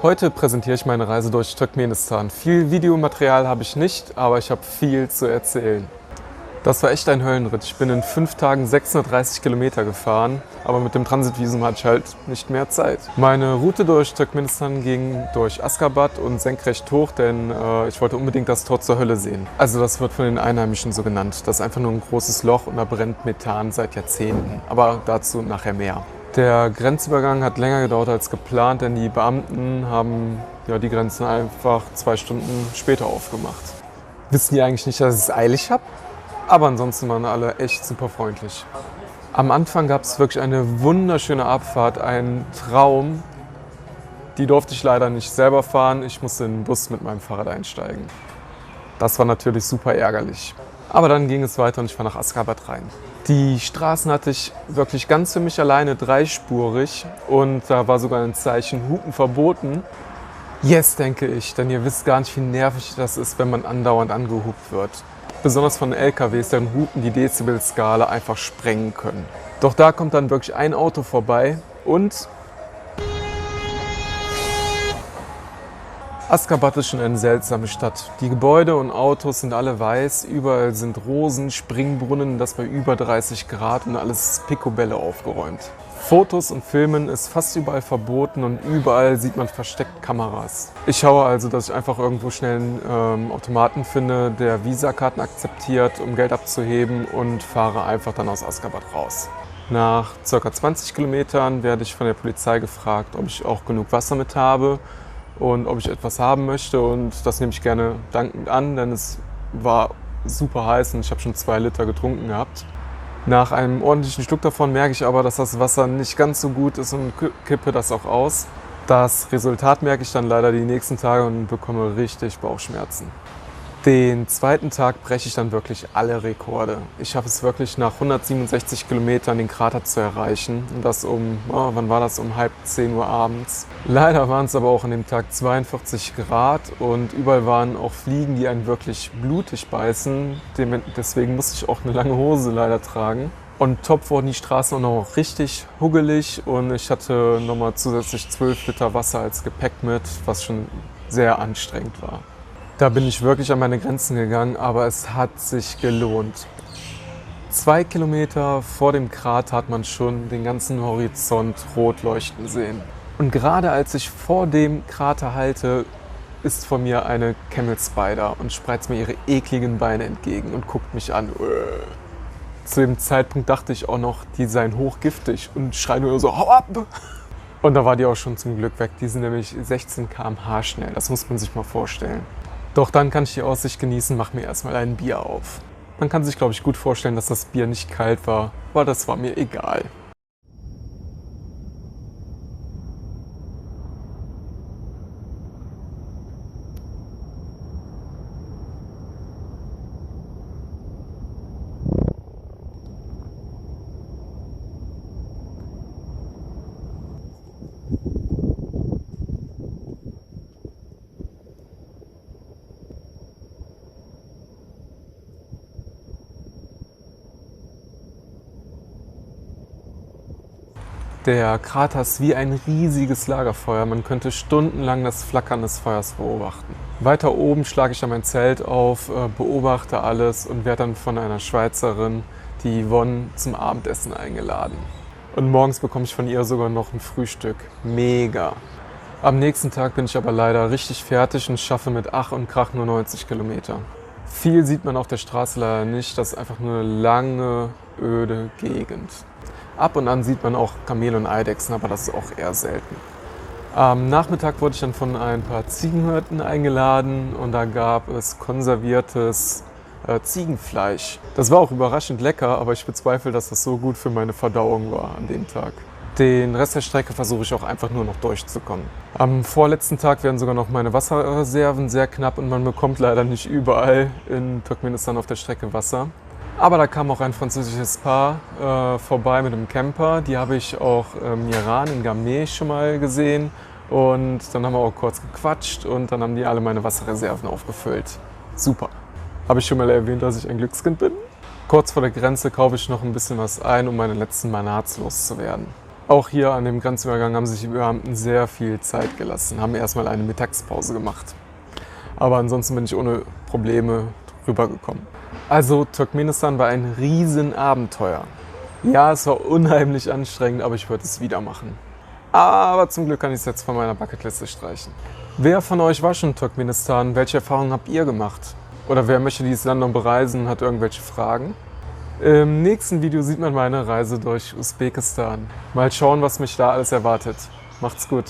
Heute präsentiere ich meine Reise durch Turkmenistan. Viel Videomaterial habe ich nicht, aber ich habe viel zu erzählen. Das war echt ein Höllenritt. Ich bin in 5 Tagen 630 Kilometer gefahren, aber mit dem Transitvisum hatte ich halt nicht mehr Zeit. Meine Route durch Turkmenistan ging durch Aşgabat und senkrecht hoch, denn ich wollte unbedingt das Tor zur Hölle sehen. Also das wird von den Einheimischen so genannt. Das ist einfach nur ein großes Loch und da brennt Methan seit Jahrzehnten. Aber dazu nachher mehr. Der Grenzübergang hat länger gedauert als geplant, denn die Beamten haben die Grenzen einfach 2 Stunden später aufgemacht. Wissen die eigentlich nicht, dass ich es eilig habe? Aber ansonsten waren alle echt super freundlich. Am Anfang gab es wirklich eine wunderschöne Abfahrt, ein Traum. Die durfte ich leider nicht selber fahren, ich musste in den Bus mit meinem Fahrrad einsteigen. Das war natürlich super ärgerlich. Aber dann ging es weiter und ich fahr nach Aşgabat rein. Die Straßen hatte ich wirklich ganz für mich alleine, 3-spurig, und da war sogar ein Zeichen Hupen verboten. Yes, denke ich, denn ihr wisst gar nicht, wie nervig das ist, wenn man andauernd angehupt wird. Besonders von LKWs, deren Hupen die Dezibelskala einfach sprengen können. Doch da kommt dann wirklich ein Auto vorbei und Aşgabat ist schon eine seltsame Stadt. Die Gebäude und Autos sind alle weiß, überall sind Rosen, Springbrunnen, das bei über 30 Grad und alles ist picobello aufgeräumt. Fotos und Filmen ist fast überall verboten und überall sieht man versteckt Kameras. Ich schaue also, dass ich einfach irgendwo schnell einen Automaten finde, der Visakarten akzeptiert, um Geld abzuheben, und fahre einfach dann aus Aşgabat raus. Nach ca. 20 Kilometern werde ich von der Polizei gefragt, ob ich auch genug Wasser mit habe und ob ich etwas haben möchte, und das nehme ich gerne dankend an, denn es war super heiß und ich habe schon 2 Liter getrunken gehabt. Nach einem ordentlichen Schluck davon merke ich aber, dass das Wasser nicht ganz so gut ist und kippe das auch aus. Das Resultat merke ich dann leider die nächsten Tage und bekomme richtig Bauchschmerzen. Den zweiten Tag breche ich dann wirklich alle Rekorde. Ich schaffe es wirklich nach 167 Kilometern den Krater zu erreichen. Und das wann war das? Um halb 10 Uhr abends. Leider waren es aber auch an dem Tag 42 Grad und überall waren auch Fliegen, die einen wirklich blutig beißen. Deswegen musste ich auch eine lange Hose leider tragen. Und top wurden die Straßen auch noch richtig huggelig und ich hatte nochmal zusätzlich 12 Liter Wasser als Gepäck mit, was schon sehr anstrengend war. Da bin ich wirklich an meine Grenzen gegangen, aber es hat sich gelohnt. 2 Kilometer vor dem Krater hat man schon den ganzen Horizont rot leuchten sehen. Und gerade als ich vor dem Krater halte, ist vor mir eine Camel Spider und spreizt mir ihre ekligen Beine entgegen und guckt mich an. Zu dem Zeitpunkt dachte ich auch noch, die seien hochgiftig und schreien nur so, hau ab! Und da war die auch schon zum Glück weg. Die sind nämlich 16 km/h schnell, das muss man sich mal vorstellen. Doch dann kann ich die Aussicht genießen, mache mir erstmal ein Bier auf. Man kann sich, glaube ich, gut vorstellen, dass das Bier nicht kalt war, aber das war mir egal. Der Krater ist wie ein riesiges Lagerfeuer. Man könnte stundenlang das Flackern des Feuers beobachten. Weiter oben schlage ich dann mein Zelt auf, beobachte alles und werde dann von einer Schweizerin, die Yvonne, zum Abendessen eingeladen. Und morgens bekomme ich von ihr sogar noch ein Frühstück. Mega! Am nächsten Tag bin ich aber leider richtig fertig und schaffe mit Ach und Krach nur 90 Kilometer. Viel sieht man auf der Straße leider nicht, das ist einfach nur eine lange, öde Gegend. Ab und an sieht man auch Kamele und Eidechsen, aber das ist auch eher selten. Am Nachmittag wurde ich dann von ein paar Ziegenhirten eingeladen und da gab es konserviertes Ziegenfleisch. Das war auch überraschend lecker, aber ich bezweifle, dass das so gut für meine Verdauung war an dem Tag. Den Rest der Strecke versuche ich auch einfach nur noch durchzukommen. Am vorletzten Tag werden sogar noch meine Wasserreserven sehr knapp und man bekommt leider nicht überall in Turkmenistan auf der Strecke Wasser. Aber da kam auch ein französisches Paar vorbei mit einem Camper. Die habe ich auch im Iran, in Gamneh, schon mal gesehen. Und dann haben wir auch kurz gequatscht und dann haben die alle meine Wasserreserven aufgefüllt. Super. Habe ich schon mal erwähnt, dass ich ein Glückskind bin? Kurz vor der Grenze kaufe ich noch ein bisschen was ein, um meine letzten Manats loszuwerden. Auch hier an dem Grenzübergang haben sich die Beamten sehr viel Zeit gelassen, haben erstmal eine Mittagspause gemacht. Aber ansonsten bin ich ohne Probleme rübergekommen. Also Turkmenistan war ein Riesenabenteuer. Ja, es war unheimlich anstrengend, aber ich würde es wieder machen. Aber zum Glück kann ich es jetzt von meiner Bucketliste streichen. Wer von euch war schon in Turkmenistan? Welche Erfahrungen habt ihr gemacht? Oder wer möchte dieses Land noch bereisen und hat irgendwelche Fragen? Im nächsten Video sieht man meine Reise durch Usbekistan. Mal schauen, was mich da alles erwartet. Macht's gut!